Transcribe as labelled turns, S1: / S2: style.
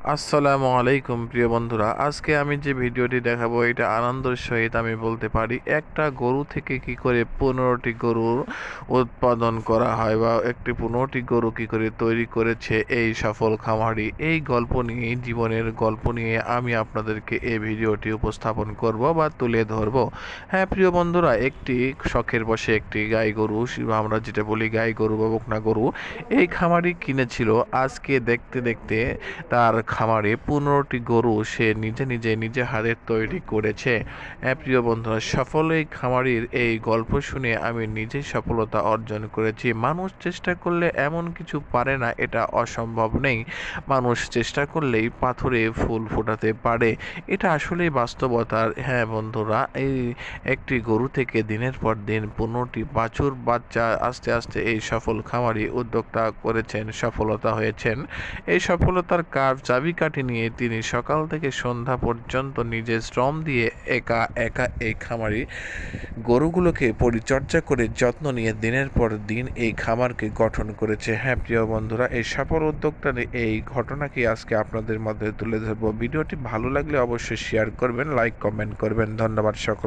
S1: আসসালামু আলাইকুম প্রিয় বন্ধুরা, আজকে আমি যে ভিডিওটি দেখাবো এটা আনন্দের সহিত আমি বলতে পারি একটা গরু থেকে কি করে 15টি গরুর উৎপাদন করা হয় বা একটি 15টি গরু কি করে তৈরি করেছে এই সফল খামারি। এই গল্প নিয়ে, জীবনের গল্প নিয়ে আমি আপনাদেরকে এই ভিডিওটি উপস্থাপন করব বা তুলে ধরব। হ্যাঁ প্রিয় বন্ধুরা, একটি শখের বশে একটি গাই গরু, আমরা যেটা বলি গাই গরু বা বকনা গরু, এই খামারি কিনেছিল। আজকে দেখতে দেখতে তার খামারে 15টি গরু সে নিজে হাতে তৈরি করেছে। প্রিয় বন্ধুরা, সফল এই খামারির এই গল্প শুনে আমি নিজেই সফলতা অর্জন করেছি। মানুষ চেষ্টা করলে এমন কিছু পারে না, এটা অসম্ভব নেই। মানুষ চেষ্টা করলেই পাথরে ফুল ফোটাতে পারে, এটা আসলেই বাস্তবতা। হ্যাঁ বন্ধুরা, এই একটি গরু থেকে দিনের পর দিন 15টি বাছুর বাচ্চা আস্তে আস্তে এই সফল খামারি উদ্যোক্তা করেছেন, সফলতা হয়েছেন। এই সফলতার চাবিকাঠি নিয়ে তিনি সকাল থেকে সন্ধ্যা পর্যন্ত নিজের শ্রম দিয়ে একা একা এই খামারি গরুগুলোকে পরিচর্যা করে যত্ন নিয়ে দিনের পর দিন এই খামারকে গঠন করেছে। হ্যাঁ প্রিয় বন্ধুরা, এই সফল উদ্যোক্তার এই ঘটনাকে আজকে আপনাদের মধ্যে তুলে ধরবো। ভিডিওটি ভালো লাগলে অবশ্যই শেয়ার করবেন, লাইক কমেন্ট করবেন। ধন্যবাদ সকল।